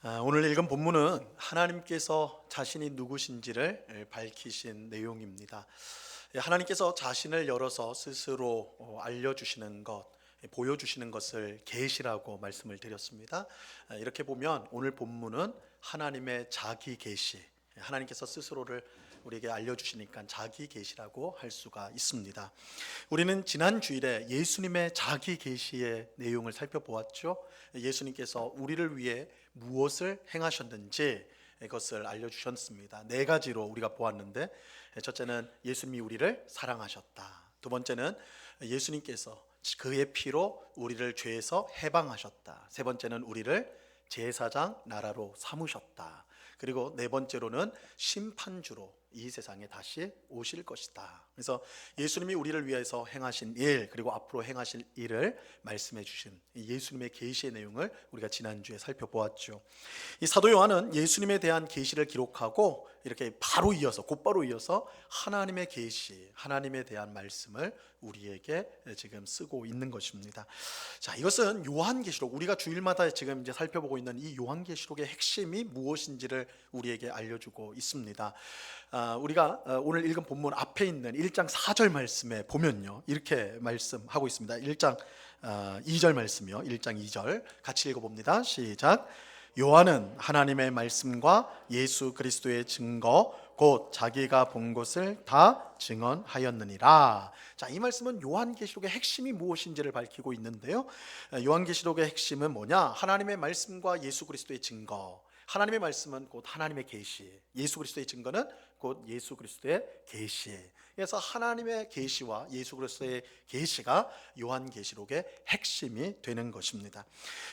오늘 읽은 본문은 하나님께서 자신이 누구신지를 밝히신 내용입니다. 하나님께서 자신을 열어서 스스로 알려주시는 것, 보여주시는 것을 계시라고 말씀을 드렸습니다. 이렇게 보면 오늘 본문은 하나님의 자기 계시, 하나님께서 스스로를 우리에게 알려주시니까 자기 계시라고 할 수가 있습니다. 우리는 지난 주일에 예수님의 자기 계시의 내용을 살펴보았죠. 예수님께서 우리를 위해 무엇을 행하셨는지 그것을 알려주셨습니다. 네 가지로 우리가 보았는데, 첫째는 예수님이 우리를 사랑하셨다. 두 번째는 예수님께서 그의 피로 우리를 죄에서 해방하셨다. 세 번째는 우리를 제사장 나라로 삼으셨다. 그리고 네 번째로는 심판주로 이 세상에 다시 오실 것이다. 그래서 예수님이 우리를 위해서 행하신 일, 그리고 앞으로 행하실 일을 말씀해 주신 예수님의 계시의 내용을 우리가 지난주에 살펴보았죠. 이 사도 요한은 예수님에 대한 계시를 기록하고 이렇게 곧바로 이어서 하나님의 계시, 하나님에 대한 말씀을 우리에게 지금 쓰고 있는 것입니다. 자, 이것은 요한계시록, 우리가 주일마다 지금 이제 살펴보고 있는 이 요한계시록의 핵심이 무엇인지를 우리에게 알려주고 있습니다. 우리가 오늘 읽은 본문 앞에 있는 1장 4절 말씀에 보면요, 이렇게 말씀하고 있습니다. 1장 2절 말씀이요. 1장 2절 같이 읽어봅니다. 시작. 요한은 하나님의 말씀과 예수 그리스도의 증거 곧 자기가 본 것을 다 증언하였느니라. 자, 이 말씀은 요한계시록의 핵심이 무엇인지를 밝히고 있는데요. 요한계시록의 핵심은 뭐냐? 하나님의 말씀과 예수 그리스도의 증거. 하나님의 말씀은 곧 하나님의 계시, 예수 그리스도의 증거는 곧 예수 그리스도의 계시. 그래서 하나님의 계시와 예수 그리스도의 계시가 요한계시록의 핵심이 되는 것입니다.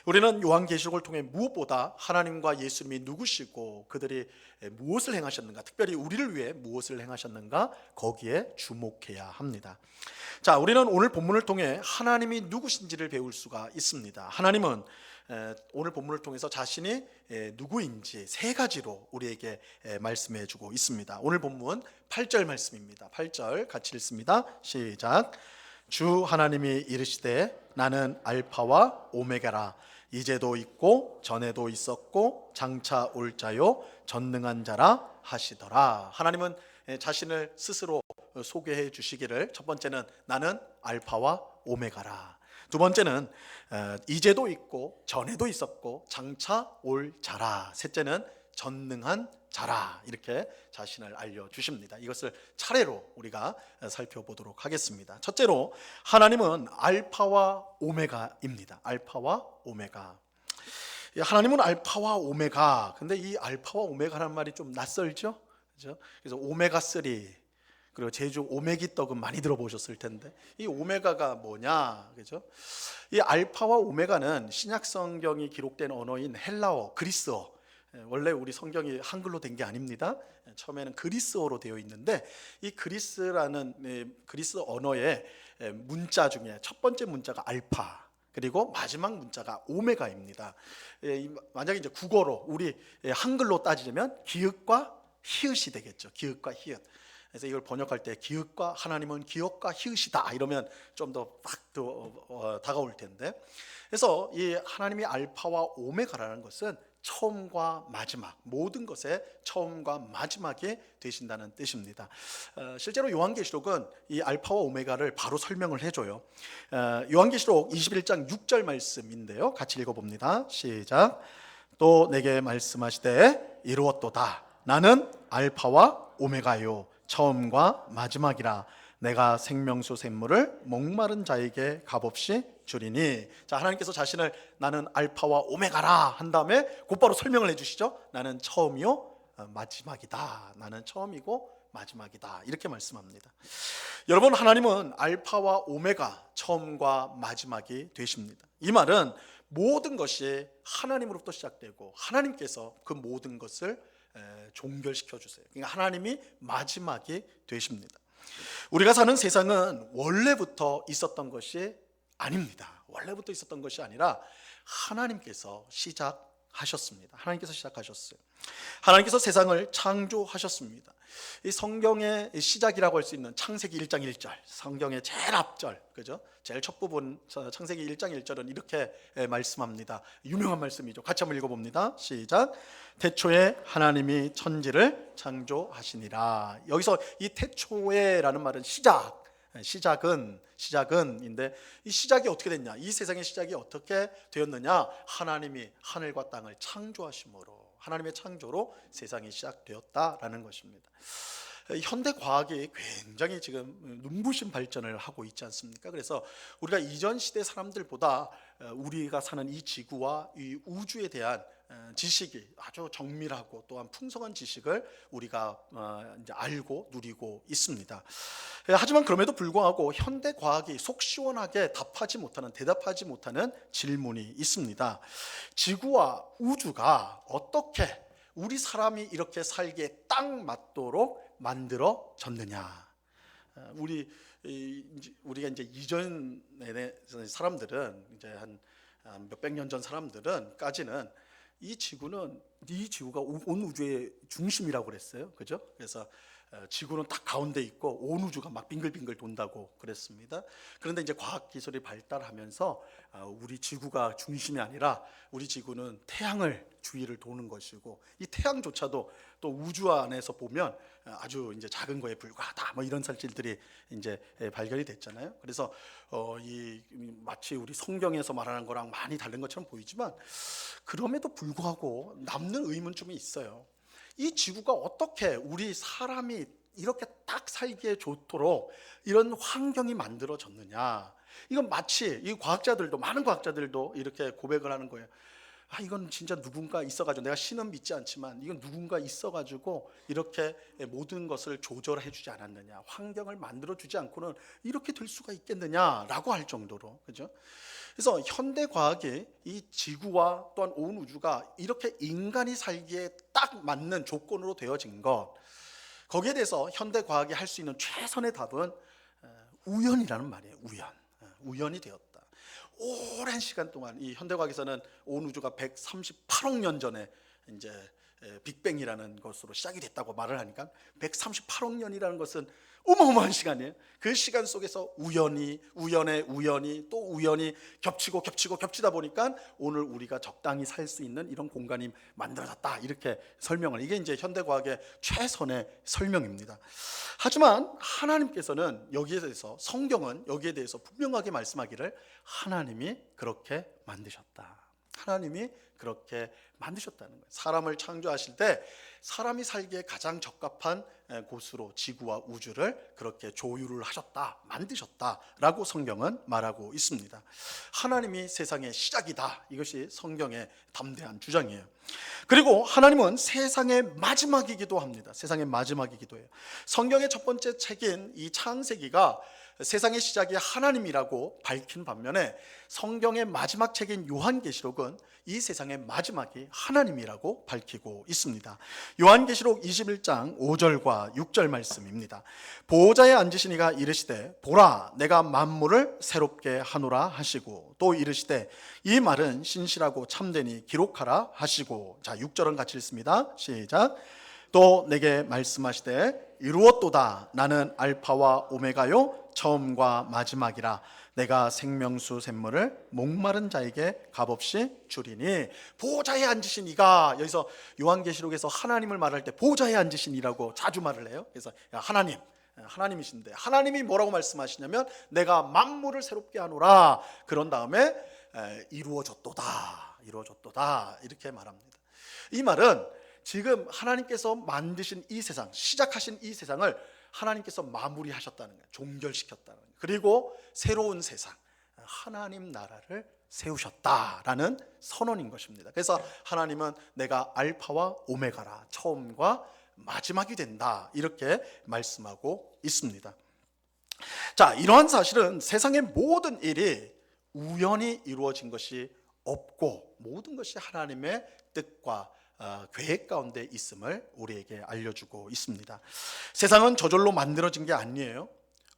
우리는 요한계시록을 통해 무엇보다 하나님과 예수님이 누구시고 그들이 무엇을 행하셨는가, 특별히 우리를 위해 무엇을 행하셨는가, 거기에 주목해야 합니다. 자, 우리는 오늘 본문을 통해 하나님이 누구신지를 배울 수가 있습니다. 하나님은 오늘 본문을 통해서 자신이 누구인지 세 가지로 우리에게 말씀해 주고 있습니다. 오늘 본문 8절 말씀입니다. 8절 같이 읽습니다. 시작. 주 하나님이 이르시되 나는 알파와 오메가라. 이제도 있고 전에도 있었고 장차 올 자요 전능한 자라 하시더라. 하나님은 자신을 스스로 소개해 주시기를, 첫 번째는 나는 알파와 오메가라. 두 번째는 이제도 있고 전에도 있었고 장차 올 자라. 셋째는 전능한 자라. 이렇게 자신을 알려주십니다. 이것을 차례로 우리가 살펴보도록 하겠습니다. 첫째로 하나님은 알파와 오메가입니다. 알파와 오메가. 하나님은 알파와 오메가. 근데 이 알파와 오메가라는 말이 좀 낯설죠? 그렇죠? 그래서 오메가3, 그리고 제주 오메기 떡은 많이 들어보셨을 텐데 이 오메가가 뭐냐, 그죠? 이 알파와 오메가는 신약 성경이 기록된 언어인 헬라어, 그리스어. 원래 우리 성경이 한글로 된 게 아닙니다. 처음에는 그리스어로 되어 있는데 이 그리스 언어의 문자 중에 첫 번째 문자가 알파, 그리고 마지막 문자가 오메가입니다. 만약에 이제 국어로 우리 한글로 따지자면 기읍과 히읗이 되겠죠. 기읍과 히읗. 그래서 이걸 번역할 때 기읍과, 하나님은 기읍과 히읗이다 이러면 좀 더 팍 다가올 텐데, 그래서 이 하나님이 알파와 오메가라는 것은 처음과 마지막, 모든 것의 처음과 마지막이 되신다는 뜻입니다. 실제로 요한계시록은 이 알파와 오메가를 바로 설명을 해줘요. 요한계시록 21장 6절 말씀인데요, 같이 읽어봅니다. 시작. 또 내게 말씀하시되 이루었도다. 나는 알파와 오메가요 처음과 마지막이라. 내가 생명수 샘물을 목마른 자에게 값없이 주리니. 자, 하나님께서 자신을 나는 알파와 오메가라 한 다음에 곧바로 설명을 해주시죠. 나는 처음이요 마지막이다. 나는 처음이고 마지막이다. 이렇게 말씀합니다. 여러분, 하나님은 알파와 오메가, 처음과 마지막이 되십니다. 이 말은 모든 것이 하나님으로부터 시작되고 하나님께서 그 모든 것을 종결시켜 주세요. 그러니까 하나님이 마지막이 되십니다. 우리가 사는 세상은 원래부터 있었던 것이 아닙니다. 원래부터 있었던 것이 아니라 하나님께서 시작하셨습니다. 시작하셨습니다. 하나님께서 시작하셨어요. 하나님께서 세상을 창조하셨습니다. 이 성경의 시작이라고 할 수 있는 창세기 1장 1절, 성경의 제일 앞절, 그죠? 제일 첫 부분 창세기 1장 1절은 이렇게 말씀합니다. 유명한 말씀이죠. 같이 한번 읽어봅니다. 시작. 태초에 하나님이 천지를 창조하시니라. 여기서 이 태초에라는 말은 시작은인데, 이 시작이 어떻게 됐냐? 이 세상의 시작이 어떻게 되었느냐? 하나님이 하늘과 땅을 창조하심으로, 하나님의 창조로 세상이 시작되었다라는 것입니다. 현대 과학이 굉장히 지금 눈부신 발전을 하고 있지 않습니까? 그래서 우리가 이전 시대 사람들보다 우리가 사는 이 지구와 이 우주에 대한 지식이 아주 정밀하고 또한 풍성한 지식을 우리가 이제 알고 누리고 있습니다. 하지만 그럼에도 불구하고 현대 과학이 속 시원하게 대답하지 못하는 질문이 있습니다. 지구와 우주가 어떻게 우리 사람이 이렇게 살기에 딱 맞도록 만들어졌느냐? 우리가 이제 이전의 사람들은, 이제 한 몇백 년 전 사람들은까지는 이 지구가 온 우주의 중심이라고 그랬어요. 그죠? 그래서 지구는 딱 가운데 있고 온 우주가 막 빙글빙글 돈다고 그랬습니다. 그런데 이제 과학 기술이 발달하면서 우리 지구가 중심이 아니라 우리 지구는 태양을 주위를 도는 것이고, 이 태양조차도 또 우주 안에서 보면 아주 이제 작은 거에 불과하다, 뭐 이런 사실들이 이제 발견이 됐잖아요. 그래서 마치 우리 성경에서 말하는 거랑 많이 다른 것처럼 보이지만, 그럼에도 불구하고 남는 의문점이 있어요. 이 지구가 어떻게 우리 사람이 이렇게 딱 살기에 좋도록 이런 환경이 만들어졌느냐? 이건 마치 많은 과학자들도 이렇게 고백을 하는 거예요. 이건 진짜 누군가 있어가지고, 내가 신은 믿지 않지만 이건 누군가 있어가지고 이렇게 모든 것을 조절해 주지 않았느냐, 환경을 만들어 주지 않고는 이렇게 될 수가 있겠느냐라고 할 정도로, 그죠? 그래서 현대 과학이 이 지구와 또한 온 우주가 이렇게 인간이 살기에 딱 맞는 조건으로 되어진 것, 거기에 대해서 현대 과학이 할 수 있는 최선의 답은 우연이라는 말이에요. 우연이 되었다. 오랜 시간 동안 이 현대과학에서는 온 우주가 138억 년 전에 이제 빅뱅이라는 것으로 시작이 됐다고 말을 하니까, 138억 년이라는 것은 어마어마한 시간이에요. 그 시간 속에서 우연히 또 우연히 겹치다 보니까 오늘 우리가 적당히 살 수 있는 이런 공간이 만들어졌다, 이렇게 설명을, 이게 이제 현대과학의 최선의 설명입니다. 하지만 하나님께서는 성경은 여기에 대해서 분명하게 말씀하기를, 하나님이 그렇게 만드셨다. 하나님이 그렇게 만드셨다는 거예요. 사람을 창조하실 때 사람이 살기에 가장 적합한 곳으로 지구와 우주를 그렇게 조율을 하셨다, 만드셨다라고 성경은 말하고 있습니다. 하나님이 세상의 시작이다, 이것이 성경의 담대한 주장이에요. 그리고 하나님은 세상의 마지막이기도 합니다. 세상의 마지막이기도 해요. 성경의 첫 번째 책인 이 창세기가 세상의 시작이 하나님이라고 밝힌 반면에, 성경의 마지막 책인 요한계시록은 이 세상의 마지막이 하나님이라고 밝히고 있습니다. 요한계시록 21장 5절과 6절 말씀입니다. 보호자에 앉으신 이가 이르시되, 보라, 내가 만물을 새롭게 하노라 하시고, 또 이르시되, 이 말은 신실하고 참되니 기록하라 하시고. 자, 6절은 같이 읽습니다. 시작. 또 내게 말씀하시되, 이루었도다. 나는 알파와 오메가요 처음과 마지막이라. 내가 생명수 샘물을 목마른 자에게 값없이 주리니. 보호자에 앉으신 이가, 여기서 요한계시록에서 하나님을 말할 때 보호자에 앉으신 이라고 자주 말을 해요. 그래서 하나님이신데, 하나님이 뭐라고 말씀하시냐면, 내가 만물을 새롭게 하노라. 그런 다음에 이루어졌도다 이렇게 말합니다. 이 말은 지금 하나님께서 만드신 이 세상, 시작하신 이 세상을 하나님께서 마무리하셨다는 거예요. 종결시켰다는 거예요. 그리고 새로운 세상, 하나님 나라를 세우셨다라는 선언인 것입니다. 그래서 하나님은 내가 알파와 오메가라, 처음과 마지막이 된다, 이렇게 말씀하고 있습니다. 자, 이러한 사실은 세상의 모든 일이 우연히 이루어진 것이 없고, 모든 것이 하나님의 뜻과 계획 가운데 있음을 우리에게 알려주고 있습니다. 세상은 저절로 만들어진 게 아니에요.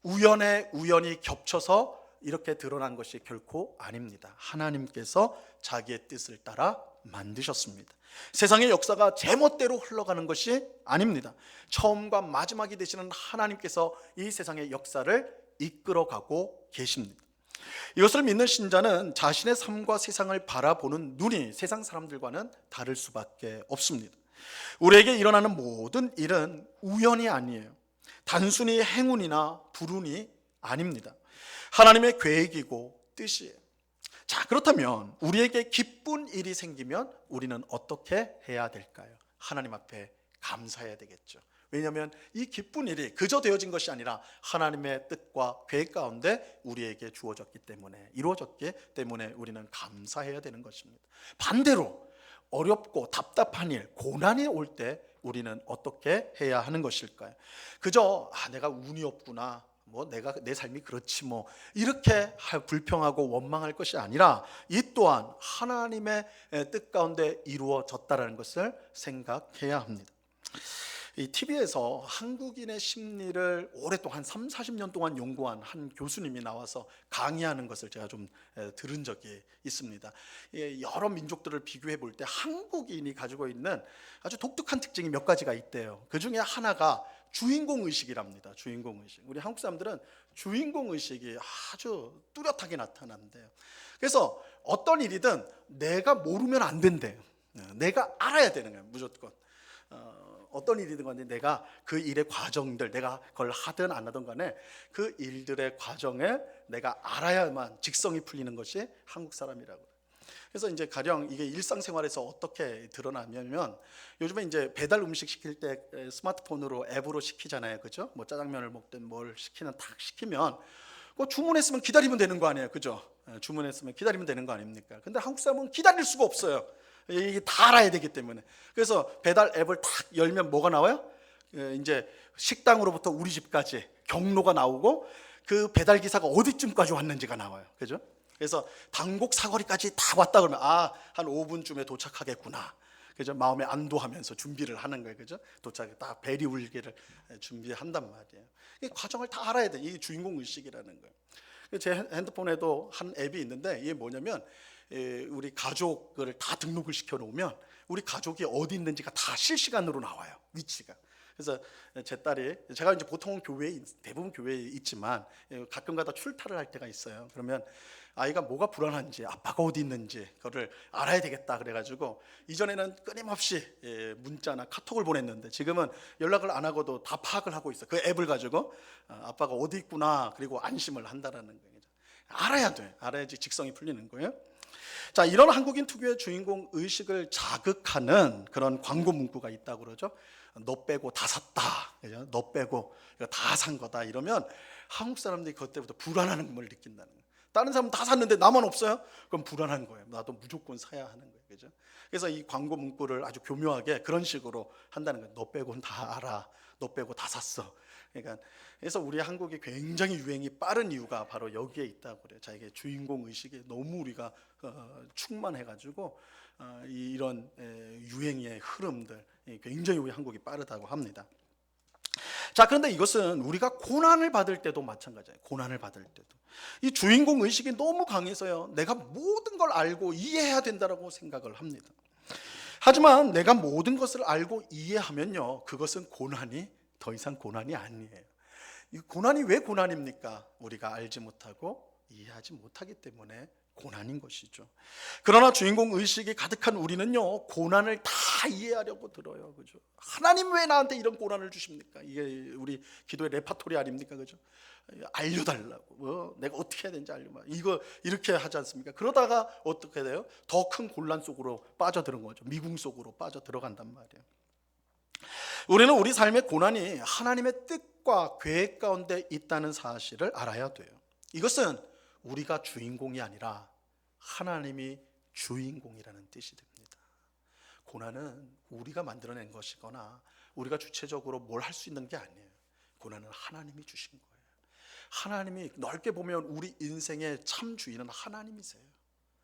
우연히 겹쳐서 이렇게 드러난 것이 결코 아닙니다. 하나님께서 자기의 뜻을 따라 만드셨습니다. 세상의 역사가 제멋대로 흘러가는 것이 아닙니다. 처음과 마지막이 되시는 하나님께서 이 세상의 역사를 이끌어가고 계십니다. 이것을 믿는 신자는 자신의 삶과 세상을 바라보는 눈이 세상 사람들과는 다를 수밖에 없습니다. 우리에게 일어나는 모든 일은 우연이 아니에요. 단순히 행운이나 불운이 아닙니다. 하나님의 계획이고 뜻이에요. 자, 그렇다면 우리에게 기쁜 일이 생기면 우리는 어떻게 해야 될까요? 하나님 앞에 감사해야 되겠죠. 왜냐하면 이 기쁜 일이 그저 되어진 것이 아니라 하나님의 뜻과 계획 가운데 우리에게 주어졌기 때문에, 이루어졌기 때문에 우리는 감사해야 되는 것입니다. 반대로 어렵고 답답한 일, 고난이 올 때 우리는 어떻게 해야 하는 것일까요? 그저 내가 운이 없구나, 내가 내 삶이 그렇지 이렇게 불평하고 원망할 것이 아니라 이 또한 하나님의 뜻 가운데 이루어졌다라는 것을 생각해야 합니다. 이 TV에서 한국인의 심리를 오랫동안 30-40년 동안 연구한 한 교수님이 나와서 강의하는 것을 제가 좀 들은 적이 있습니다. 여러 민족들을 비교해 볼 때 한국인이 가지고 있는 아주 독특한 특징이 몇 가지가 있대요. 그 중에 하나가 주인공 의식이랍니다. 주인공 의식. 우리 한국 사람들은 주인공 의식이 아주 뚜렷하게 나타난대요. 그래서 어떤 일이든 내가 모르면 안 된대요. 내가 알아야 되는 거예요. 무조건. 어떤 일이든 간에 내가 그 일의 과정들, 내가 그걸 하든 안 하든 간에 그 일들의 과정에 내가 알아야만 직성이 풀리는 것이 한국 사람이라고. 그래서 이제 가령 이게 일상생활에서 어떻게 드러나냐면 요즘에 이제 배달 음식 시킬 때 스마트폰으로 앱으로 시키잖아요, 그죠? 짜장면을 먹든 뭘 시키는 탁 시키면 주문했으면 기다리면 되는 거 아니에요, 그죠? 주문했으면 기다리면 되는 거 아닙니까? 근데 한국 사람은 기다릴 수가 없어요. 이게 다 알아야 되기 때문에. 그래서 배달 앱을 탁 열면 뭐가 나와요? 이제 식당으로부터 우리 집까지 경로가 나오고 그 배달 기사가 어디쯤까지 왔는지가 나와요, 그죠? 그래서 당곡 사거리까지 다 왔다 그러면 한 5분쯤에 도착하겠구나, 그죠? 마음에 안도하면서 준비를 하는 거예요, 그죠? 도착에 딱 벨이 울기를 준비한단 말이에요. 이 과정을 다 알아야 돼. 이게 주인공 의식이라는 거예요. 제 핸드폰에도 한 앱이 있는데 이게 뭐냐면 우리 가족을 다 등록을 시켜 놓으면 우리 가족이 어디 있는지가 다 실시간으로 나와요, 위치가. 그래서 제 딸이, 제가 이제 보통 대부분 교회에 있지만 가끔가다 출타를 할 때가 있어요. 그러면 아이가 뭐가 불안한지, 아빠가 어디 있는지 그거를 알아야 되겠다 그래가지고 이전에는 끊임없이 문자나 카톡을 보냈는데 지금은 연락을 안 하고도 다 파악을 하고 있어요. 그 앱을 가지고 아빠가 어디 있구나, 그리고 안심을 한다라는 거예요. 알아야 돼. 알아야지 직성이 풀리는 거예요. 자, 이런 한국인 특유의 주인공 의식을 자극하는 그런 광고 문구가 있다고 그러죠. 너 빼고 다 샀다, 그죠? 너 빼고 이거 다 산 거다 이러면 한국 사람들이 그것 때부터 불안한 걸 느낀다는 거예요. 다른 사람은 다 샀는데 나만 없어요? 그럼 불안한 거예요. 나도 무조건 사야 하는 거예요, 그죠? 그래서 이 광고 문구를 아주 교묘하게 그런 식으로 한다는 거예요. 너 빼고는 다 알아. 너 빼고 다 샀어. 그러니까 그래서 우리 한국이 굉장히 유행이 빠른 이유가 바로 여기에 있다고 그래요. 자, 이게 주인공 의식에 너무 우리가 충만해가지고 이런 유행의 흐름들 굉장히 우리 한국이 빠르다고 합니다. 자, 그런데 이것은 우리가 고난을 받을 때도 마찬가지예요. 고난을 받을 때도 이 주인공 의식이 너무 강해서요, 내가 모든 걸 알고 이해해야 된다라고 생각을 합니다. 하지만 내가 모든 것을 알고 이해하면요, 그것은 고난이 더 이상 고난이 아니에요. 이 고난이 왜 고난입니까? 우리가 알지 못하고 이해하지 못하기 때문에 고난인 것이죠. 그러나 주인공 의식이 가득한 우리는요, 고난을 다 이해하려고 들어요, 그죠? 하나님 왜 나한테 이런 고난을 주십니까? 이게 우리 기도의 레파토리 아닙니까, 그죠? 알려달라고, 내가 어떻게 해야 되는지 알려봐. 이거 이렇게 하지 않습니까? 그러다가 어떻게 돼요? 더 큰 곤란 속으로 빠져드는 거죠. 미궁 속으로 빠져 들어간단 말이에요. 우리는 우리 삶의 고난이 하나님의 뜻과 계획 가운데 있다는 사실을 알아야 돼요. 이것은 우리가 주인공이 아니라 하나님이 주인공이라는 뜻이 됩니다. 고난은 우리가 만들어낸 것이거나 우리가 주체적으로 뭘 할 수 있는 게 아니에요. 고난은 하나님이 주신 거예요. 하나님이 넓게 보면 우리 인생의 참 주인은 하나님이세요.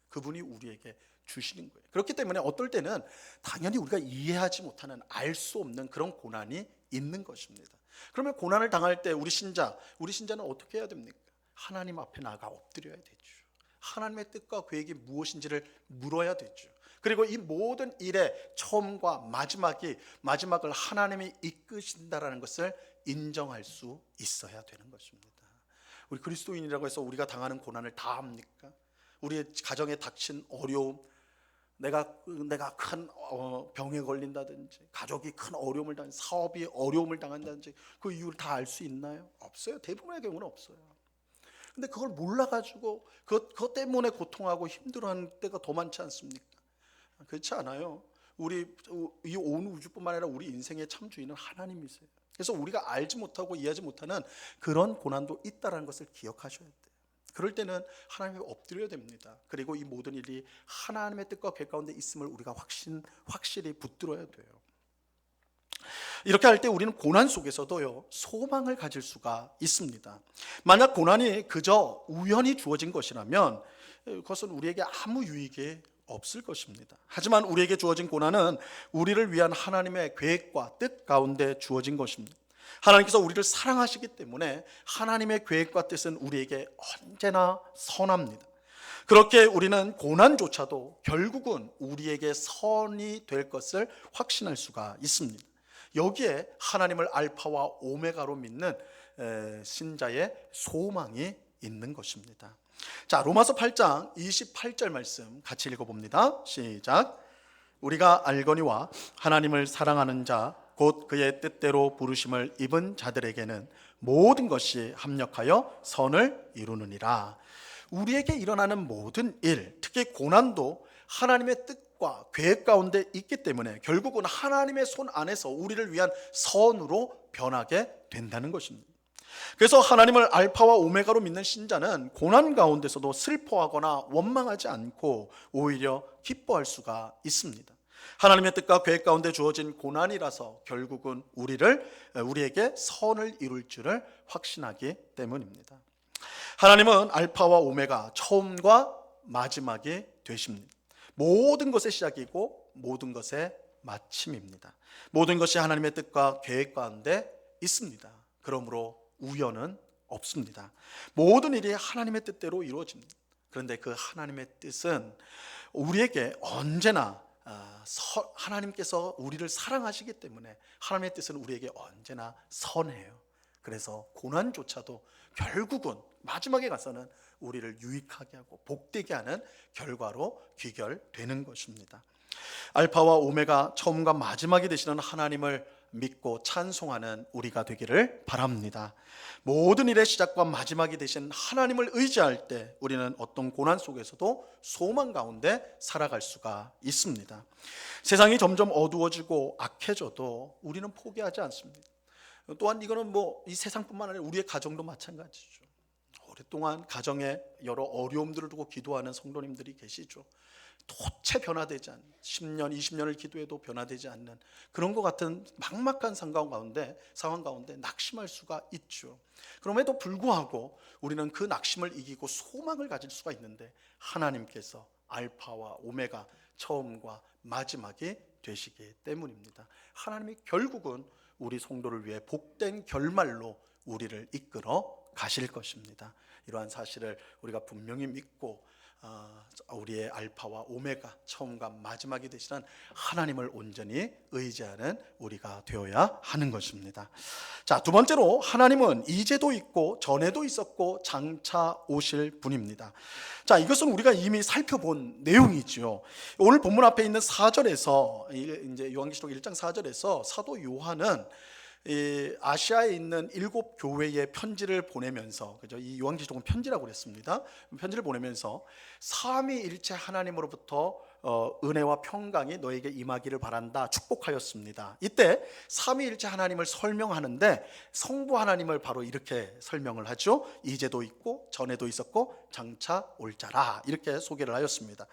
그분이 우리에게 주시는 거예요. 그렇기 때문에 어떨 때는 당연히 우리가 이해하지 못하는, 알 수 없는 그런 고난이 있는 것입니다. 그러면 고난을 당할 때 우리 신자는 어떻게 해야 됩니까? 하나님 앞에 나가 엎드려야 되죠. 하나님의 뜻과 계획이 무엇인지를 물어야 되죠. 그리고 이 모든 일의 처음과 마지막을 하나님이 이끄신다라는 것을 인정할 수 있어야 되는 것입니다. 우리 그리스도인이라고 해서 우리가 당하는 고난을 다 합니까? 우리의 가정에 닥친 어려움, 내가 큰 병에 걸린다든지, 가족이 큰 어려움을 당한, 사업이 어려움을 당한다든지, 그 이유를 다 알 수 있나요? 없어요. 대부분의 경우는 없어요. 근데 그걸 몰라가지고 그것 때문에 고통하고 힘들어하는 때가 더 많지 않습니까? 그렇지 않아요. 이 온 우주뿐만 아니라 우리 인생의 참 주인은 하나님이세요. 그래서 우리가 알지 못하고 이해하지 못하는 그런 고난도 있다는 것을 기억하셔야 돼요. 그럴 때는 하나님께 엎드려야 됩니다. 그리고 이 모든 일이 하나님의 뜻과 계획 가운데 있음을 우리가 확실히 붙들어야 돼요. 이렇게 할 때 우리는 고난 속에서도요, 소망을 가질 수가 있습니다. 만약 고난이 그저 우연히 주어진 것이라면 그것은 우리에게 아무 유익이 없을 것입니다. 하지만 우리에게 주어진 고난은 우리를 위한 하나님의 계획과 뜻 가운데 주어진 것입니다. 하나님께서 우리를 사랑하시기 때문에 하나님의 계획과 뜻은 우리에게 언제나 선합니다. 그렇게 우리는 고난조차도 결국은 우리에게 선이 될 것을 확신할 수가 있습니다. 여기에 하나님을 알파와 오메가로 믿는 신자의 소망이 있는 것입니다. 자, 로마서 8장 28절 말씀 같이 읽어봅니다. 시작. 우리가 알거니와 하나님을 사랑하는 자 곧 그의 뜻대로 부르심을 입은 자들에게는 모든 것이 합력하여 선을 이루느니라. 우리에게 일어나는 모든 일, 특히 고난도 하나님의 뜻과 계획 가운데 있기 때문에 결국은 하나님의 손 안에서 우리를 위한 선으로 변하게 된다는 것입니다. 그래서 하나님을 알파와 오메가로 믿는 신자는 고난 가운데서도 슬퍼하거나 원망하지 않고 오히려 기뻐할 수가 있습니다. 하나님의 뜻과 계획 가운데 주어진 고난이라서 결국은 우리에게 선을 이룰 줄을 확신하기 때문입니다. 하나님은 알파와 오메가, 처음과 마지막이 되십니다. 모든 것의 시작이고 모든 것의 마침입니다. 모든 것이 하나님의 뜻과 계획 가운데 있습니다. 그러므로 우연은 없습니다. 모든 일이 하나님의 뜻대로 이루어집니다. 그런데 그 하나님의 뜻은 우리에게 언제나 하나님께서 우리를 사랑하시기 때문에 하나님의 뜻은 우리에게 언제나 선해요. 그래서 고난조차도 결국은 마지막에 가서는 우리를 유익하게 하고 복되게 하는 결과로 귀결되는 것입니다. 알파와 오메가, 처음과 마지막이 되시는 하나님을 믿고 찬송하는 우리가 되기를 바랍니다. 모든 일의 시작과 마지막이 되신 하나님을 의지할 때 우리는 어떤 고난 속에서도 소망 가운데 살아갈 수가 있습니다. 세상이 점점 어두워지고 악해져도 우리는 포기하지 않습니다. 또한 이거는 이 세상뿐만 아니라 우리의 가정도 마찬가지죠. 오랫동안 가정에 여러 어려움들을 두고 기도하는 성도님들이 계시죠. 도체 변화되지 않는, 10년, 20년을 기도해도 변화되지 않는 그런 것 같은 막막한 상황 가운데 낙심할 수가 있죠. 그럼에도 불구하고 우리는 그 낙심을 이기고 소망을 가질 수가 있는데 하나님께서 알파와 오메가, 처음과 마지막이 되시기 때문입니다. 하나님이 결국은 우리 성도를 위해 복된 결말로 우리를 이끌어 가실 것입니다. 이러한 사실을 우리가 분명히 믿고 우리의 알파와 오메가, 처음과 마지막이 되시는 하나님을 온전히 의지하는 우리가 되어야 하는 것입니다. 자, 두 번째로 하나님은 이제도 있고 전에도 있었고 장차 오실 분입니다. 자, 이것은 우리가 이미 살펴본 내용이지요. 오늘 본문 앞에 있는 4절에서 이제 요한계시록 1장 4절에서 사도 요한은 아시아에 있는 7 교회에 편지를 보내면서, 그죠? 이 요한계시록은 편지라고 그랬습니다. 편지를 보내면서 삼위일체 하나님으로부터 은혜와 평강이 너에게 임하기를 바란다 축복하였습니다. 이때 삼위일체 하나님을 설명하는데 성부 하나님을 바로 이렇게 설명을 하죠. 이제도 있고 전에도 있었고 장차 올 자라, 이렇게 소개를 하였습니다.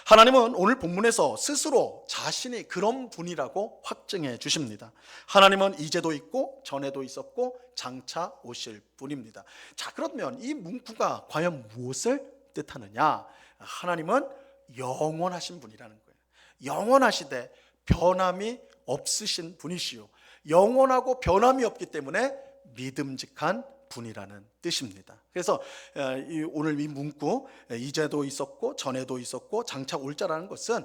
하나님은 오늘 본문에서 스스로 자신이 그런 분이라고 확증해 주십니다. 하나님은 이제도 있고 전에도 있었고 장차 오실 분입니다. 자, 그러면 이 문구가 과연 무엇을 뜻하느냐? 하나님은 영원하신 분이라는 거예요. 영원하시되 변함이 없으신 분이시요, 영원하고 변함이 없기 때문에 믿음직한 분이라는 뜻입니다. 그래서 오늘 이 문구 이제도 있었고 전에도 있었고 장차 올 자라는 것은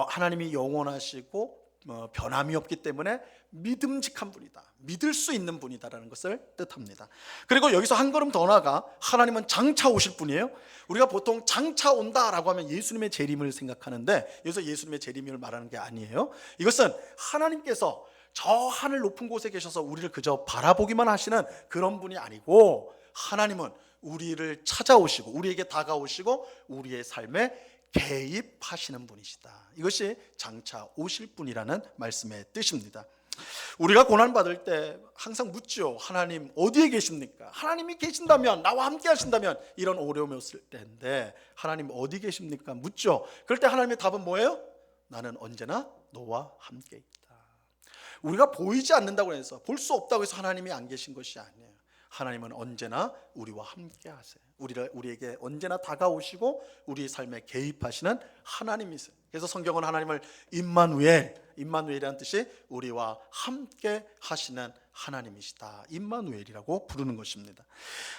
하나님이 영원하시고 변함이 없기 때문에 믿음직한 분이다, 믿을 수 있는 분이다라는 것을 뜻합니다. 그리고 여기서 한 걸음 더 나아가 하나님은 장차 오실 분이에요. 우리가 보통 장차 온다라고 하면 예수님의 재림을 생각하는데 여기서 예수님의 재림을 말하는 게 아니에요. 이것은 하나님께서 저 하늘 높은 곳에 계셔서 우리를 그저 바라보기만 하시는 그런 분이 아니고, 하나님은 우리를 찾아오시고 우리에게 다가오시고 우리의 삶에 개입하시는 분이시다. 이것이 장차 오실 분이라는 말씀의 뜻입니다. 우리가 고난받을 때 항상 묻죠. 하나님 어디에 계십니까? 하나님이 계신다면, 나와 함께 하신다면, 이런 어려움이 없을 때인데 하나님 어디 계십니까? 묻죠. 그럴 때 하나님의 답은 뭐예요? 나는 언제나 너와 함께 있다. 우리가 보이지 않는다고 해서, 볼 수 없다고 해서 하나님이 안 계신 것이 아니에요. 하나님은 언제나 우리와 함께 하세요. 우리에게 언제나 다가오시고 우리의 삶에 개입하시는 하나님이세요. 그래서 성경은 하나님을 임마누엘이라는 뜻이 우리와 함께 하시는 하나님이시다, 임마누엘이라고 부르는 것입니다.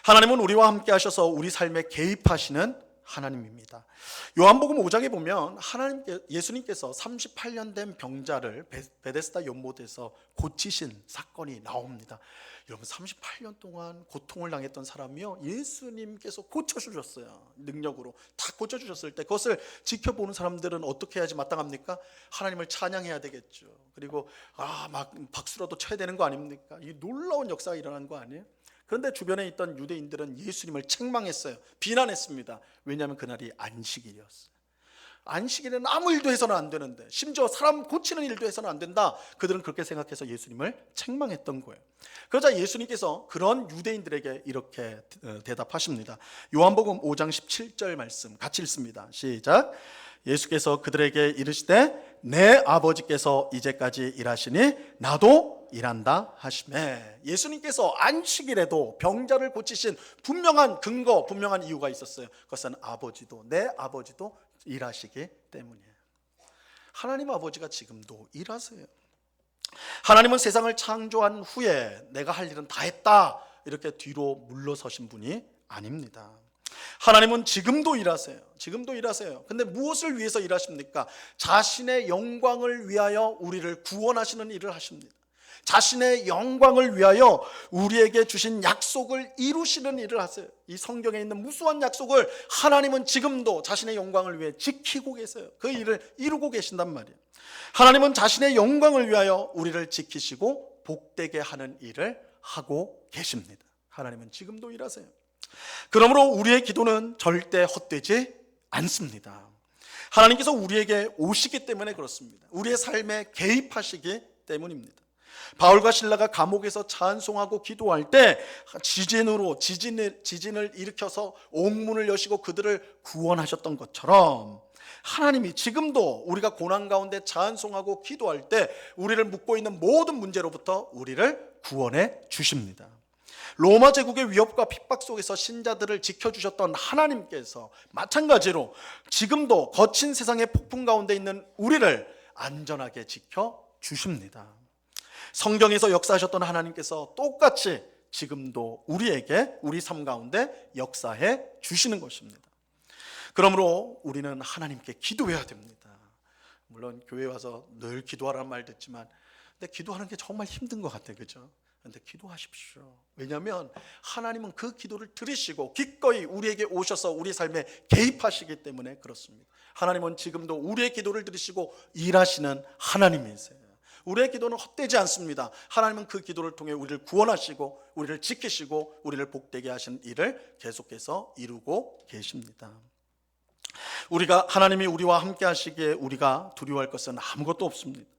하나님은 우리와 함께 하셔서 우리 삶에 개입하시는 하나님입니다. 요한복음 5장에 보면 예수님께서 38년 된 병자를 베데스다 연못에서 고치신 사건이 나옵니다. 여러분, 38년 동안 고통을 당했던 사람이요, 예수님께서 고쳐주셨어요. 능력으로 다 고쳐주셨을 때 그것을 지켜보는 사람들은 어떻게 해야지 마땅합니까? 하나님을 찬양해야 되겠죠. 그리고 막 박수라도 쳐야 되는 거 아닙니까? 이 놀라운 역사가 일어난 거 아니에요? 그런데 주변에 있던 유대인들은 예수님을 책망했어요. 비난했습니다. 왜냐하면 그날이 안식일이었어요. 안식일에는 아무 일도 해서는 안 되는데, 심지어 사람 고치는 일도 해서는 안 된다. 그들은 그렇게 생각해서 예수님을 책망했던 거예요. 그러자 예수님께서 그런 유대인들에게 이렇게 대답하십니다. 요한복음 5장 17절 말씀 같이 읽습니다. 시작. 예수께서 그들에게 이르시되 내 아버지께서 이제까지 일하시니 나도 일한다 하시매. 예수님께서 안식일에도 병자를 고치신 분명한 근거, 분명한 이유가 있었어요. 그것은 내 아버지도 일하시기 때문이에요. 하나님 아버지가 지금도 일하세요. 하나님은 세상을 창조한 후에 내가 할 일은 다 했다, 이렇게 뒤로 물러서신 분이 아닙니다. 하나님은 지금도 일하세요. 근데 무엇을 위해서 일하십니까? 자신의 영광을 위하여 우리를 구원하시는 일을 하십니다. 자신의 영광을 위하여 우리에게 주신 약속을 이루시는 일을 하세요. 이 성경에 있는 무수한 약속을 하나님은 지금도 자신의 영광을 위해 지키고 계세요. 그 일을 이루고 계신단 말이에요. 하나님은 자신의 영광을 위하여 우리를 지키시고 복되게 하는 일을 하고 계십니다. 하나님은 지금도 일하세요. 그러므로 우리의 기도는 절대 헛되지 않습니다. 하나님께서 우리에게 오시기 때문에 그렇습니다. 우리의 삶에 개입하시기 때문입니다. 바울과 실라가 감옥에서 찬송하고 기도할 때 지진을 일으켜서 옥문을 여시고 그들을 구원하셨던 것처럼, 하나님이 지금도 우리가 고난 가운데 찬송하고 기도할 때 우리를 묶고 있는 모든 문제로부터 우리를 구원해 주십니다. 로마 제국의 위협과 핍박 속에서 신자들을 지켜주셨던 하나님께서 마찬가지로 지금도 거친 세상의 폭풍 가운데 있는 우리를 안전하게 지켜주십니다. 성경에서 역사하셨던 하나님께서 똑같이 지금도 우리에게, 우리 삶 가운데 역사해 주시는 것입니다. 그러므로 우리는 하나님께 기도해야 됩니다. 물론 교회 와서 늘 기도하라는 말 듣지만, 근데 기도하는 게 정말 힘든 것 같아요. 그죠? 그런데 기도하십시오. 왜냐하면 하나님은 그 기도를 들으시고 기꺼이 우리에게 오셔서 우리 삶에 개입하시기 때문에 그렇습니다. 하나님은 지금도 우리의 기도를 들으시고 일하시는 하나님이세요. 우리의 기도는 헛되지 않습니다. 하나님은 그 기도를 통해 우리를 구원하시고 우리를 지키시고 우리를 복되게 하신 일을 계속해서 이루고 계십니다. 하나님이 우리와 함께 하시기에 우리가 두려워할 것은 아무것도 없습니다.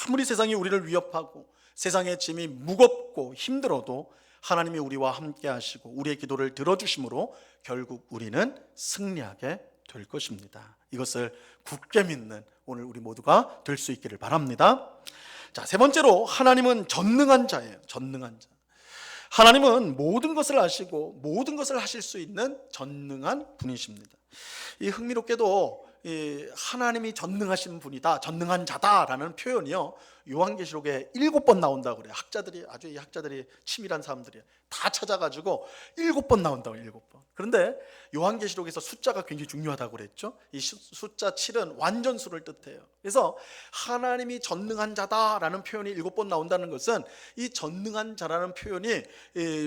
아무리 세상이 우리를 위협하고 세상의 짐이 무겁고 힘들어도 하나님이 우리와 함께 하시고 우리의 기도를 들어주심으로 결국 우리는 승리하게 될 것입니다. 이것을 굳게 믿는 오늘 우리 모두가 될 수 있기를 바랍니다. 자, 세 번째로 하나님은 전능한 자예요. 전능한 자. 하나님은 모든 것을 아시고 모든 것을 하실 수 있는 전능한 분이십니다. 이 흥미롭게도 이 하나님이 전능하신 분이다, 전능한 자다라는 표현이요, 요한계시록에 7번 나온다고 그래요. 학자들이, 아주 이 학자들이 치밀한 사람들이 다 찾아가지고 7번 나온다고, 7번. 그런데 요한계시록에서 숫자가 굉장히 중요하다고 그랬죠. 이 숫자 7은 완전수를 뜻해요. 그래서 하나님이 전능한 자다라는 표현이 7번 나온다는 것은 이 전능한 자라는 표현이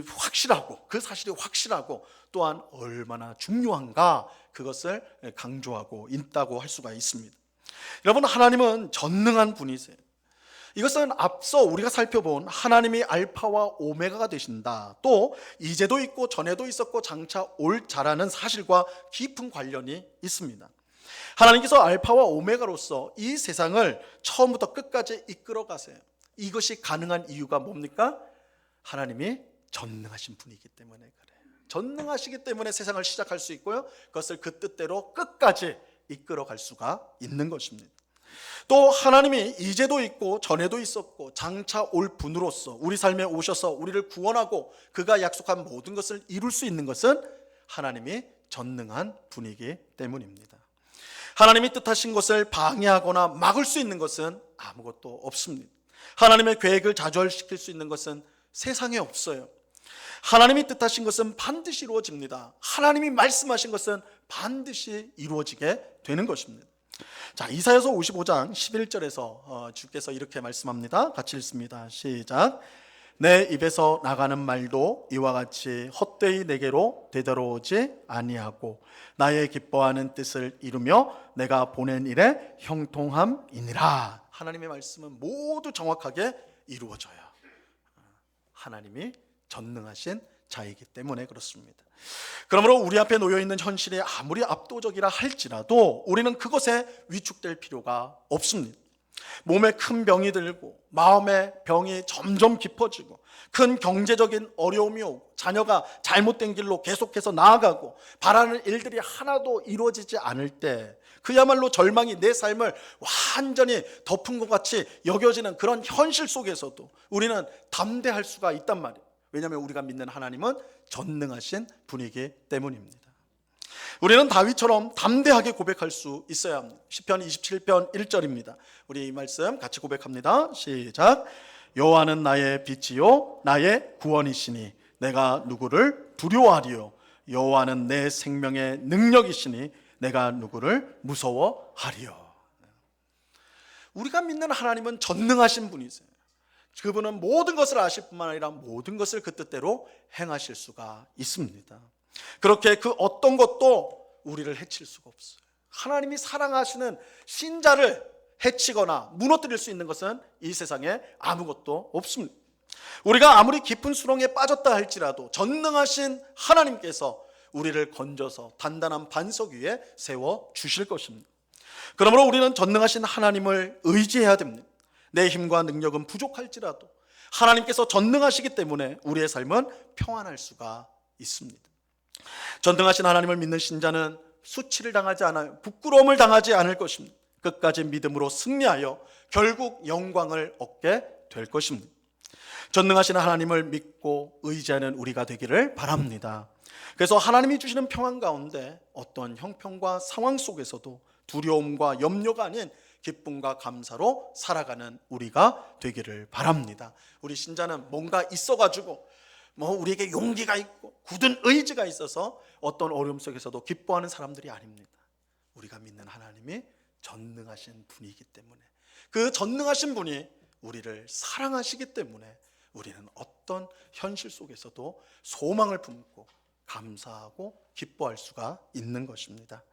확실하고, 그 사실이 확실하고 또한 얼마나 중요한가, 그것을 강조하고 있다고 할 수가 있습니다. 여러분, 하나님은 전능한 분이세요. 이것은 앞서 우리가 살펴본 하나님이 알파와 오메가가 되신다, 또 이제도 있고 전에도 있었고 장차 올 자라는 사실과 깊은 관련이 있습니다. 하나님께서 알파와 오메가로서 이 세상을 처음부터 끝까지 이끌어 가세요. 이것이 가능한 이유가 뭡니까? 하나님이 전능하신 분이기 때문에 그래요. 전능하시기 때문에 세상을 시작할 수 있고요, 그것을 그 뜻대로 끝까지 이끌어 갈 수가 있는 것입니다. 또 하나님이 이제도 있고 전에도 있었고 장차 올 분으로서 우리 삶에 오셔서 우리를 구원하고 그가 약속한 모든 것을 이룰 수 있는 것은 하나님이 전능한 분이기 때문입니다. 하나님이 뜻하신 것을 방해하거나 막을 수 있는 것은 아무것도 없습니다. 하나님의 계획을 좌절시킬 수 있는 것은 세상에 없어요. 하나님이 뜻하신 것은 반드시 이루어집니다. 하나님이 말씀하신 것은 반드시 이루어지게 되는 것입니다. 자, 이사야서 55장 11절에서 주께서 이렇게 말씀합니다. 같이 읽습니다. 시작. 내 입에서 나가는 말도 이와 같이 헛되이 내게로 되돌아오지 아니하고 나의 기뻐하는 뜻을 이루며 내가 보낸 일에 형통함이니라. 하나님의 말씀은 모두 정확하게 이루어져요. 하나님이 전능하신 자이기 때문에 그렇습니다. 그러므로 우리 앞에 놓여 있는 현실이 아무리 압도적이라 할지라도 우리는 그것에 위축될 필요가 없습니다. 몸에 큰 병이 들고 마음의 병이 점점 깊어지고 큰 경제적인 어려움이 오고 자녀가 잘못된 길로 계속해서 나아가고 바라는 일들이 하나도 이루어지지 않을 때, 그야말로 절망이 내 삶을 완전히 덮은 것 같이 여겨지는 그런 현실 속에서도 우리는 담대할 수가 있단 말이에요. 왜냐하면 우리가 믿는 하나님은 전능하신 분이기 때문입니다. 우리는 다윗처럼 담대하게 고백할 수 있어야 합니다. 시편 27편 1절입니다. 우리 이 말씀 같이 고백합니다. 시작. 여호와는 나의 빛이요 나의 구원이시니 내가 누구를 두려워하리요. 여호와는 내 생명의 능력이시니 내가 누구를 무서워하리요. 우리가 믿는 하나님은 전능하신 분이세요. 그분은 모든 것을 아실 뿐만 아니라 모든 것을 그 뜻대로 행하실 수가 있습니다. 그렇게 그 어떤 것도 우리를 해칠 수가 없어요. 하나님이 사랑하시는 신자를 해치거나 무너뜨릴 수 있는 것은 이 세상에 아무것도 없습니다. 우리가 아무리 깊은 수렁에 빠졌다 할지라도 전능하신 하나님께서 우리를 건져서 단단한 반석 위에 세워 주실 것입니다. 그러므로 우리는 전능하신 하나님을 의지해야 됩니다. 내 힘과 능력은 부족할지라도 하나님께서 전능하시기 때문에 우리의 삶은 평안할 수가 있습니다. 전능하신 하나님을 믿는 신자는 수치를 당하지 않아요. 부끄러움을 당하지 않을 것입니다. 끝까지 믿음으로 승리하여 결국 영광을 얻게 될 것입니다. 전능하신 하나님을 믿고 의지하는 우리가 되기를 바랍니다. 그래서 하나님이 주시는 평안 가운데 어떤 형편과 상황 속에서도 두려움과 염려가 아닌 기쁨과 감사로 살아가는 우리가 되기를 바랍니다. 우리 신자는 뭔가 있어가지고 우리에게 용기가 있고 굳은 의지가 있어서 어떤 어려움 속에서도 기뻐하는 사람들이 아닙니다. 우리가 믿는 하나님이 전능하신 분이기 때문에, 그 전능하신 분이 우리를 사랑하시기 때문에 우리는 어떤 현실 속에서도 소망을 품고 감사하고 기뻐할 수가 있는 것입니다.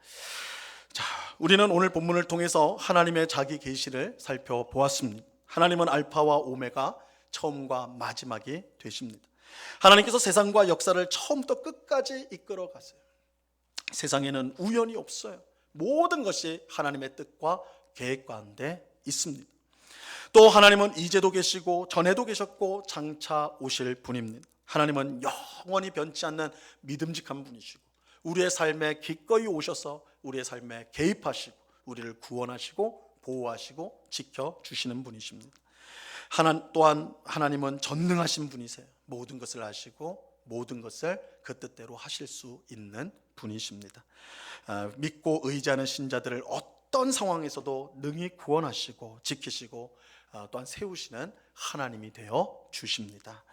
자, 우리는 오늘 본문을 통해서 하나님의 자기 계시를 살펴보았습니다. 하나님은 알파와 오메가, 처음과 마지막이 되십니다. 하나님께서 세상과 역사를 처음부터 끝까지 이끌어 가세요. 세상에는 우연이 없어요. 모든 것이 하나님의 뜻과 계획 가운데 있습니다. 또 하나님은 이제도 계시고 전에도 계셨고 장차 오실 분입니다. 하나님은 영원히 변치 않는 믿음직한 분이시고 우리의 삶에 기꺼이 오셔서 우리의 삶에 개입하시고 우리를 구원하시고 보호하시고 지켜주시는 분이십니다. 또한 하나님은 전능하신 분이세요. 모든 것을 아시고 모든 것을 그 뜻대로 하실 수 있는 분이십니다. 믿고 의지하는 신자들을 어떤 상황에서도 능히 구원하시고 지키시고 또한 세우시는 하나님이 되어 주십니다.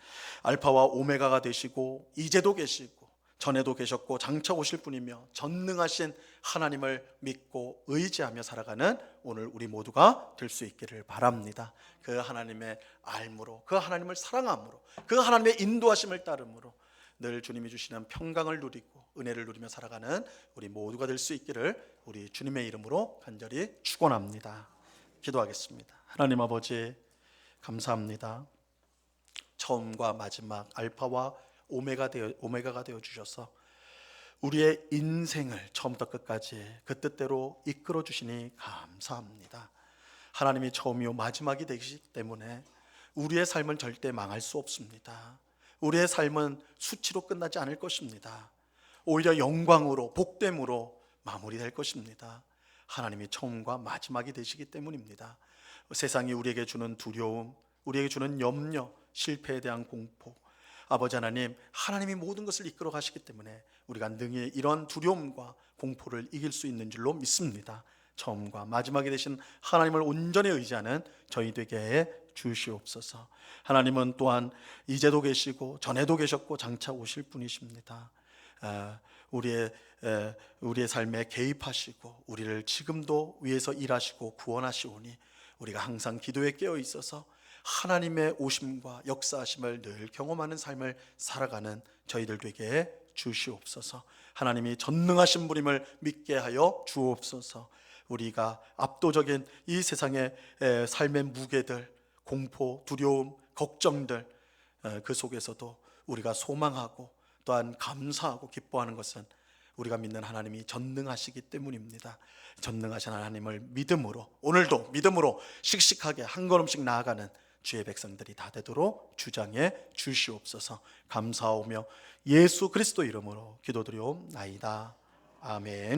알파와 오메가가 되시고 이제도 계시고 전에도 계셨고 장차 오실 분이며 전능하신 하나님을 믿고 의지하며 살아가는 오늘 우리 모두가 될 수 있기를 바랍니다. 그 하나님의 알므로, 그 하나님을 사랑함으로, 그 하나님의 인도하심을 따름으로 늘 주님이 주시는 평강을 누리고 은혜를 누리며 살아가는 우리 모두가 될 수 있기를 우리 주님의 이름으로 간절히 축원합니다. 기도하겠습니다. 하나님 아버지, 감사합니다. 처음과 마지막 알파와 오메가가 되어 주셔서 우리의 인생을 처음부터 끝까지 그 뜻대로 이끌어 주시니 감사합니다. 하나님이 처음이요 마지막이 되시기 때문에 우리의 삶은 절대 망할 수 없습니다. 우리의 삶은 수치로 끝나지 않을 것입니다. 오히려 영광으로 복됨으로 마무리될 것입니다. 하나님이 처음과 마지막이 되시기 때문입니다. 세상이 우리에게 주는 두려움, 우리에게 주는 염려, 실패에 대한 공포, 아버지 하나님, 하나님이 모든 것을 이끌어 가시기 때문에 우리가 능히 이런 두려움과 공포를 이길 수 있는 줄로 믿습니다. 처음과 마지막이 되신 하나님을 온전히 의지하는 저희 되게 해 주시옵소서. 하나님은 또한 이제도 계시고 전에도 계셨고 장차 오실 분이십니다. 우리의 삶에 개입하시고 우리를 지금도 위해서 일하시고 구원하시오니 우리가 항상 기도에 깨어 있어서 하나님의 오심과 역사하심을 늘 경험하는 삶을 살아가는 저희들 되게 해 주시옵소서. 하나님이 전능하신 분임을 믿게 하여 주옵소서. 우리가 압도적인 이 세상의 삶의 무게들, 공포, 두려움, 걱정들, 그 속에서도 우리가 소망하고 또한 감사하고 기뻐하는 것은 우리가 믿는 하나님이 전능하시기 때문입니다. 전능하신 하나님을 믿음으로, 오늘도 믿음으로 씩씩하게 한 걸음씩 나아가는 주의 백성들이 다 되도록 주장해 주시옵소서. 감사하오며 예수 그리스도 이름으로 기도드리옵나이다. 아멘.